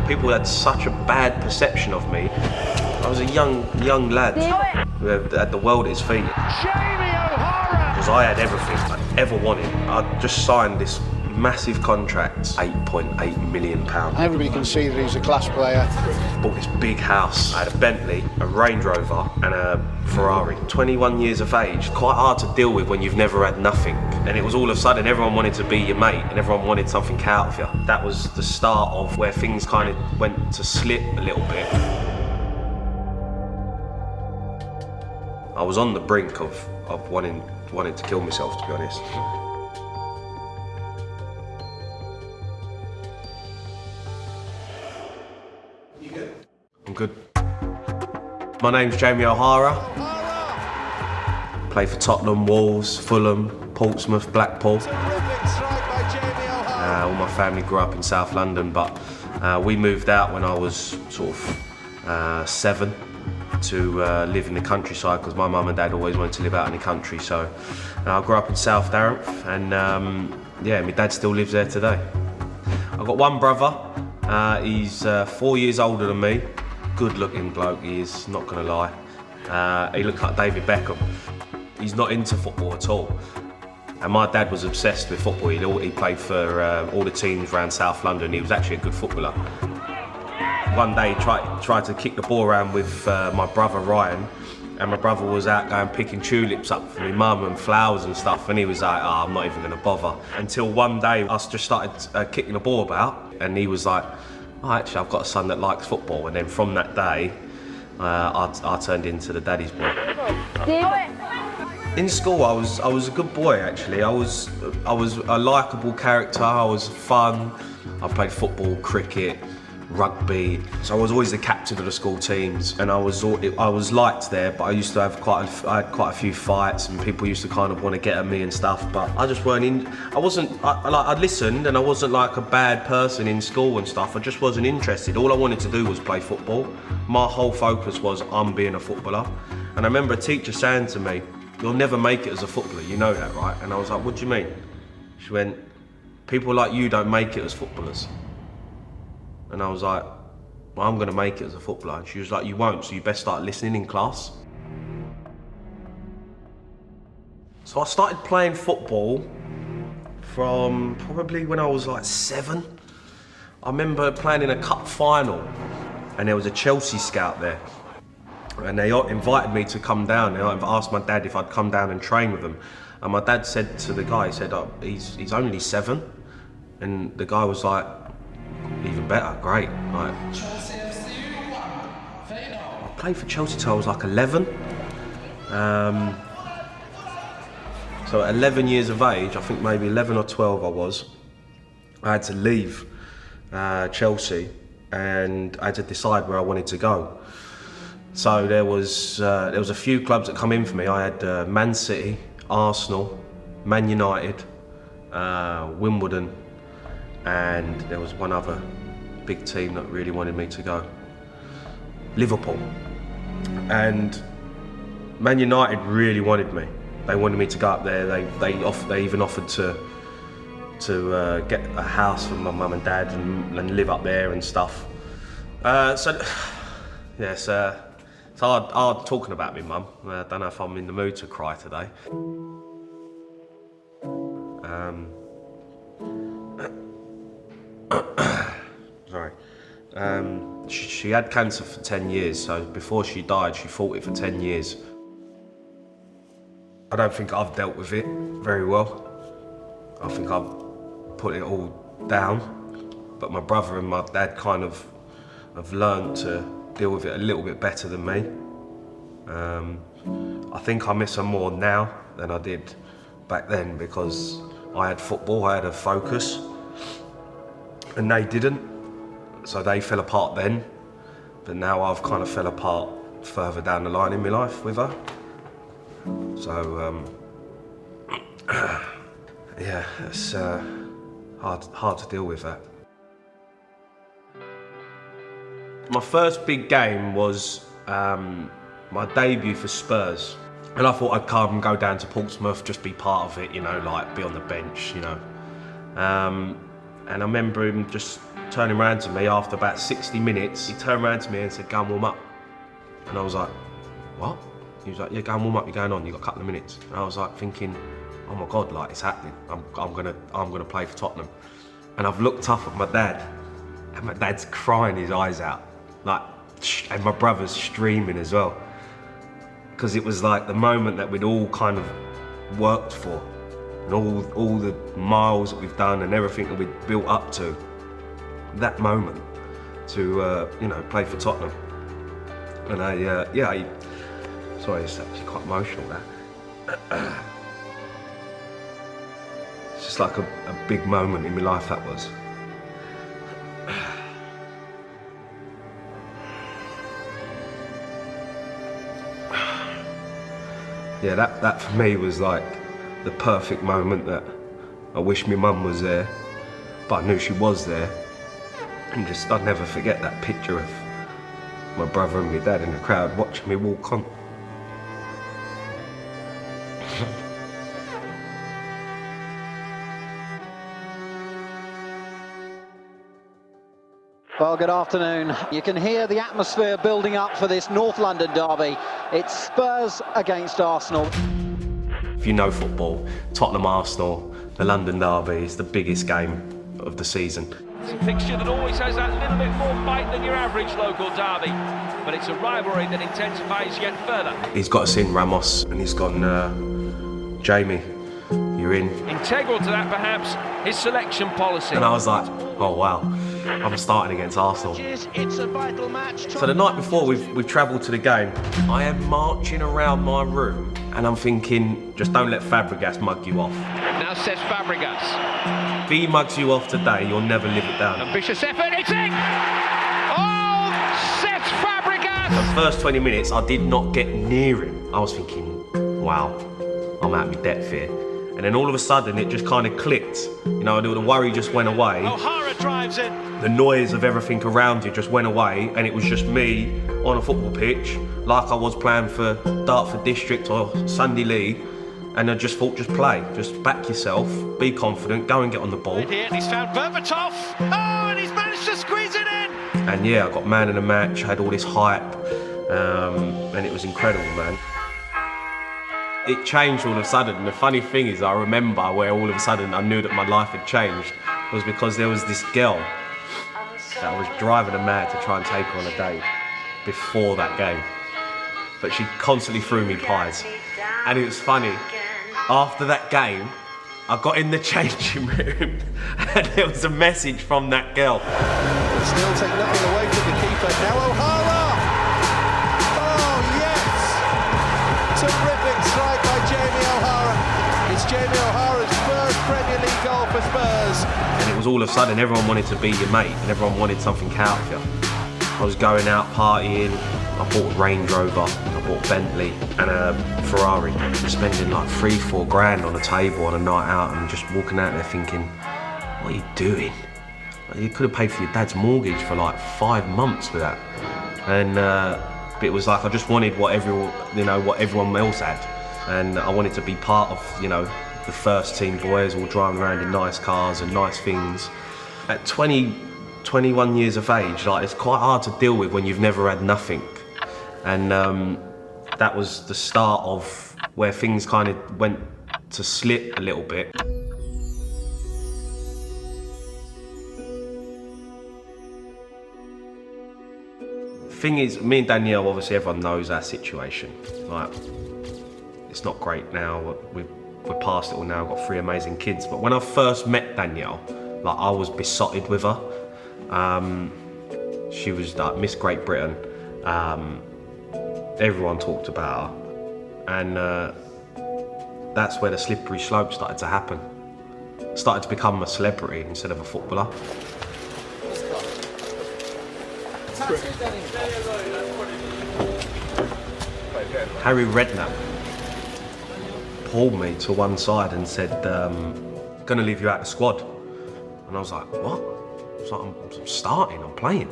People had such a bad perception of me. I was a young lad who had the world at his feet. Because I had everything I ever wanted. I just signed this massive contract, £8.8 million. Everybody can see that he's a class player. Bought this big house. I had a Bentley, a Range Rover and a Ferrari. 21 years of age, quite hard to deal with when you've never had nothing. And it was all of a sudden everyone wanted to be your mate and everyone wanted something out of you. That was the start of where things kind of went to slip a little bit. I was on the brink of wanting to kill myself, to be honest. You good? I'm good. My name's Jamie O'Hara. Play for Tottenham, Wolves, Fulham, Portsmouth, Blackpool. All my family grew up in South London, but we moved out when I was sort of 7 to live in the countryside because my mum and dad always wanted to live out in the country. So I grew up in South Durham, and yeah, my dad still lives there today. I've got one brother. He's 4 years older than me. Good looking bloke he is, not gonna lie. He looks like David Beckham. He's not into football at all. And my dad was obsessed with football. He played for all the teams around South London. He was actually a good footballer. One day he tried to kick the ball around with my brother Ryan, and my brother was out going picking tulips up for my mum and flowers and stuff, and he was like, oh, I'm not even gonna bother. Until one day I just started kicking the ball about, and he was like, oh, actually I've got a son that likes football. And then from that day, I turned into the daddy's boy. In school, I was a good boy actually. I was a likeable character. I was fun. I played football, cricket, rugby. So I was always the captain of the school teams, and I was liked there. But I used to have I had quite a few fights, and people used to kind of want to get at me and stuff. But I just weren't in. I listened, and I wasn't like a bad person in school and stuff. I just wasn't interested. All I wanted to do was play football. My whole focus was I'm being a footballer. And I remember a teacher saying to me, "You'll never make it as a footballer, you know that, right?" And I was like, "What do you mean?" She went, "People like you don't make it as footballers." And I was like, "Well, I'm gonna make it as a footballer." And she was like, "You won't, so you best start listening in class." So I started playing football from probably when I was like 7. I remember playing in a cup final, and there was a Chelsea scout there. And they invited me to come down. They asked my dad if I'd come down and train with them. And my dad said to the guy, he said, oh, he's only 7. And the guy was like, even better, great. Like, I played for Chelsea till I was like 11. So at 11 years of age, I think maybe 11 or 12 I had to leave Chelsea, and I had to decide where I wanted to go. So there was a few clubs that come in for me. I had Man City, Arsenal, Man United, Wimbledon, and there was one other big team that really wanted me to go, Liverpool. And Man United really wanted me. They wanted me to go up there. They even offered to get a house for my mum and dad and live up there and stuff. So yes. It's hard talking about me mum. I don't know if I'm in the mood to cry today. Sorry. She had cancer for 10 years, so before she died, she fought it for 10 years. I don't think I've dealt with it very well. I think I've put it all down, but my brother and my dad kind of have learned to deal with it a little bit better than me. I think I miss her more now than I did back then, because I had football, I had a focus, and they didn't. So they fell apart then, but now I've kind of fell apart further down the line in my life with her. So yeah, it's hard to deal with that. My first big game was my debut for Spurs. And I thought I'd come and go down to Portsmouth, just be part of it, you know, like be on the bench, you know. And I remember him just turning around to me after about 60 minutes. He turned around to me and said, "Go and warm up." And I was like, "What?" He was like, "Yeah, go and warm up, you're going on, you've got a couple of minutes." And I was like thinking, oh my God, like it's happening. I'm gonna play for Tottenham. And I've looked up at my dad, and my dad's crying his eyes out. Like, and my brother's streaming as well. Because it was like the moment that we'd all kind of worked for, and all the miles that we've done and everything that we'd built up to. That moment to play for Tottenham. And sorry, it's actually quite emotional, that. It's just like a big moment in my life, that was. Yeah, that for me was like the perfect moment that I wish my mum was there, but I knew she was there. And just, I'd never forget that picture of my brother and my dad in the crowd watching me walk on. Well, good afternoon. You can hear the atmosphere building up for this North London derby. It's Spurs against Arsenal. If you know football, Tottenham-Arsenal, the London derby is the biggest game of the season. It's a fixture that always has that little bit more bite than your average local derby, but it's a rivalry that intensifies yet further. He's got us in, Ramos, and he's gone, Jamie, you're in. Integral to that, perhaps, his selection policy. And I was like, oh wow, I'm starting against Arsenal. It's a vital match. So the night before we've travelled to the game, I am marching around my room and I'm thinking, just don't let Fabregas mug you off. Now says Fabregas. If he mugs you off today, you'll never live it down. Ambitious effort, it's in! Oh, says Fabregas! The first 20 minutes, I did not get near him. I was thinking, wow, I'm out of my depth here. And then all of a sudden, it just kind of clicked. You know, the worry just went away. O'Hara drives in. The noise of everything around you just went away, and it was just me on a football pitch, like I was playing for Dartford District or Sunday League. And I just thought, just play, just back yourself, be confident, go and get on the ball. Here, he's found Berbatov. Oh, and he's managed to squeeze it in. And yeah, I got man of the match, had all this hype, and it was incredible, man. It changed all of a sudden, and the funny thing is, I remember where all of a sudden I knew that my life had changed was because there was this girl that I was driving her mad to try and take her on a date before that game. But she constantly threw me pies. And it was funny, after that game, I got in the changing room and there was a message from that girl. Still take nothing away from the keeper. Now O'Hara! Oh, yes! Terrific strike by Jamie O'Hara. It's Jamie O'Hara's first Premier League goal for Spurs. And it was all of a sudden, everyone wanted to be your mate and everyone wanted something out of you. I was going out partying, I bought a Range Rover, I bought a Bentley and a Ferrari. Spending like $3-4 grand on a table on a night out and just walking out there thinking, what are you doing? Like, you could have paid for your dad's mortgage for like 5 months with that. And it was like I just wanted what everyone else had. And I wanted to be part of, the first team boys all driving around in nice cars and nice things. At 21 years of age, like, it's quite hard to deal with when you've never had nothing. And that was the start of where things kind of went to slip a little bit. Thing is, me and Danielle, obviously everyone knows our situation. Like, it's not great now, we're past it all now, I've got 3 amazing kids. But when I first met Danielle, like, I was besotted with her. She was like Miss Great Britain. Everyone talked about her, and that's where the slippery slope started to happen. Started to become a celebrity instead of a footballer. Harry Redknapp pulled me to one side and said, "Gonna leave you out of the squad." And I was like, "What?" So I'm starting, I'm playing.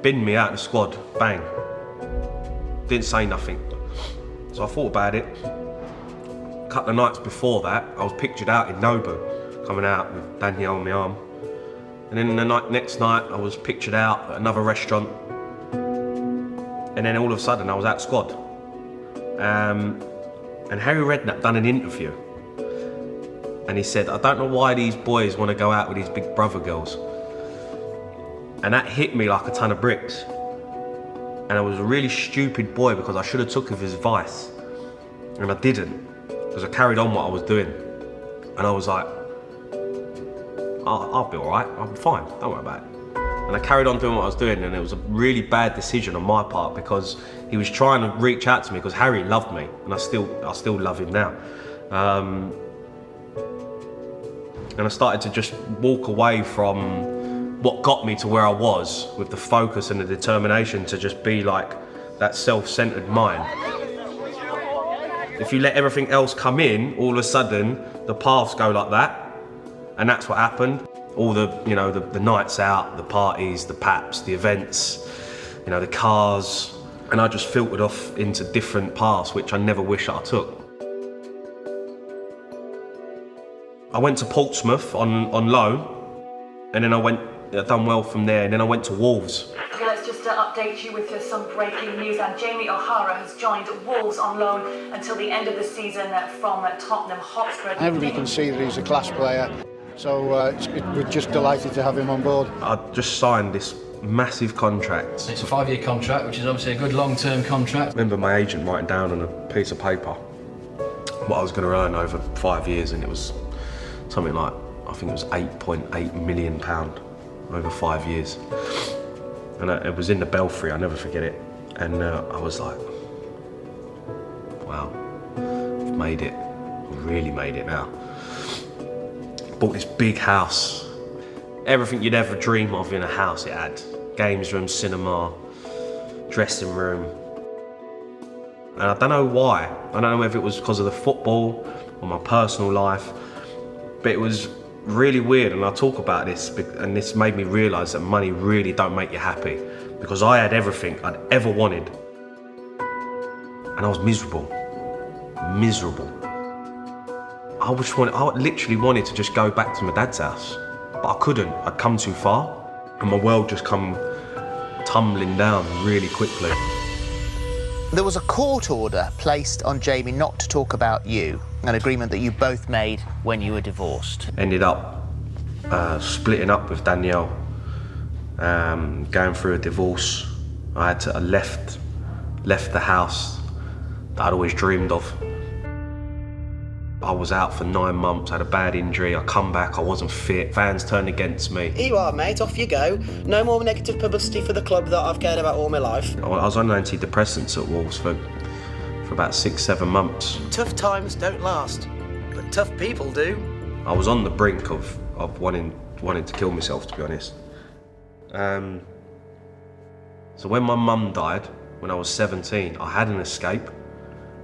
Binned me out of the squad, bang. Didn't say nothing. So I thought about it. A couple of nights before that, I was pictured out in Nobu, coming out with Danielle on my arm. And then the next night, I was pictured out at another restaurant. And then all of a sudden, I was out squad. And Harry Redknapp done an interview. And he said, I don't know why these boys want to go out with these Big Brother girls. And that hit me like a ton of bricks. And I was a really stupid boy because I should have took his advice. And I didn't, because I carried on what I was doing. And I was like, I'll be all right, I'm fine, don't worry about it. And I carried on doing what I was doing, and it was a really bad decision on my part because he was trying to reach out to me because Harry loved me, and I still love him now. And I started to just walk away from what got me to where I was with the focus and the determination to just be like that self-centered mind. If you let everything else come in, all of a sudden the paths go like that. And that's what happened. All the, the nights out, the parties, the paps, the events, the cars. And I just filtered off into different paths, which I never wish I took. I went to Portsmouth on loan, and then I done well from there, and then I went to Wolves. Let's just update you with some breaking news, and Jamie O'Hara has joined Wolves on loan until the end of the season from Tottenham Hotspur. Everybody can see that he's a class player, so we're just delighted to have him on board. I just signed this massive contract. It's a 5-year contract, which is obviously a good long-term contract. I remember my agent writing down on a piece of paper what I was going to earn over 5 years, and it was something like, I think it was £8.8 million over 5 years. And it was in the Belfry, I'll never forget it. And I was like, wow, I've made it. I've really made it now. Bought this big house. Everything you'd ever dream of in a house it had. Games room, cinema, dressing room. And I don't know why. I don't know whether it was because of the football or my personal life, but it was really weird, and I talk about this, and this made me realise that money really don't make you happy, because I had everything I'd ever wanted, and I was miserable. I literally wanted to just go back to my dad's house, but I couldn't. I'd come too far, and my world just come tumbling down really quickly. There was a court order placed on Jamie not to talk about you, an agreement that you both made when you were divorced. Ended up splitting up with Danielle, going through a divorce. I left the house that I'd always dreamed of. I was out for 9 months, had a bad injury, I come back, I wasn't fit, fans turned against me. Here you are, mate, off you go. No more negative publicity for the club that I've cared about all my life. I was on antidepressants at Wolves for about 6-7 months. Tough times don't last, but tough people do. I was on the brink of wanting to kill myself, to be honest. So when my mum died, when I was 17, I had an escape.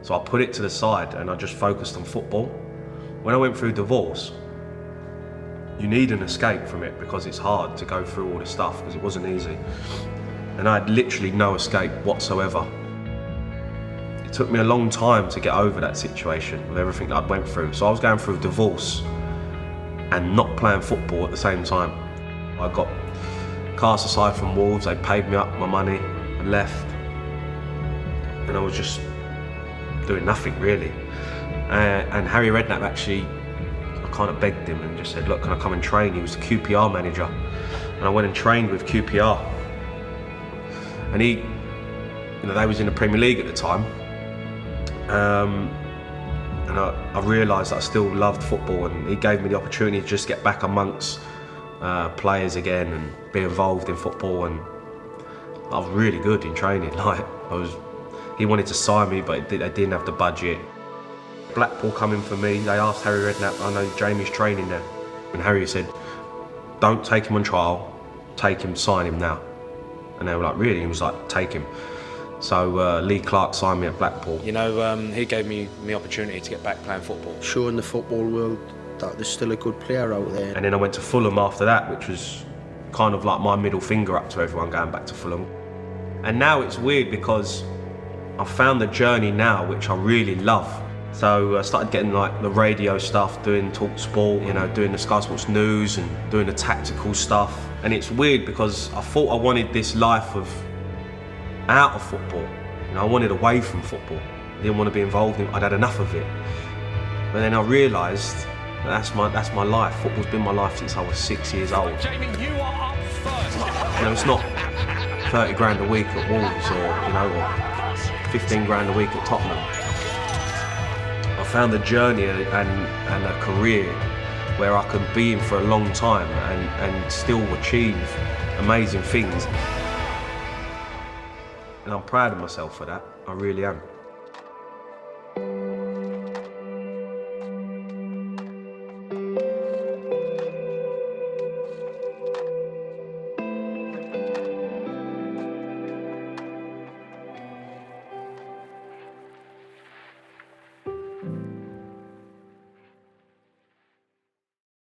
So I put it to the side and I just focused on football. When I went through divorce, you need an escape from it because it's hard to go through all this stuff because it wasn't easy. And I had literally no escape whatsoever. It took me a long time to get over that situation with everything that I'd went through. So I was going through divorce and not playing football at the same time. I got cast aside from Wolves, they paid me up my money, I left. And I was just doing nothing really. And Harry Redknapp actually, I kind of begged him and just said, look, can I come and train? He was the QPR manager. And I went and trained with QPR. And he, they was in the Premier League at the time. And I realised that I still loved football, and he gave me the opportunity to just get back amongst players again and be involved in football. And I was really good in training. He wanted to sign me, but they didn't have the budget. Blackpool coming for me, they asked Harry Redknapp, I know Jamie's training there. And Harry said, don't take him on trial, take him, sign him now. And they were like, really? He was like, take him. So Lee Clark signed me at Blackpool. He gave me the opportunity to get back playing football. Showing the football world that there's still a good player out there. And then I went to Fulham after that, which was kind of like my middle finger up to everyone going back to Fulham. And now it's weird because I've found the journey now which I really love. So I started getting like the radio stuff, doing Talk Sport, you know, doing the Sky Sports News and doing the tactical stuff. And it's weird because I thought I wanted this life of out of football. You know, I wanted away from football. I didn't want to be involved in it. I'd had enough of it. But then I realised that's my life. Football's been my life since I was 6 years old. Jamie, you are up first. You know, it's not 30 grand a week at Wolves or, you know, or 15 grand a week at Tottenham. I found a journey and a career where I could be in for a long time and still achieve amazing things. And I'm proud of myself for that, I really am.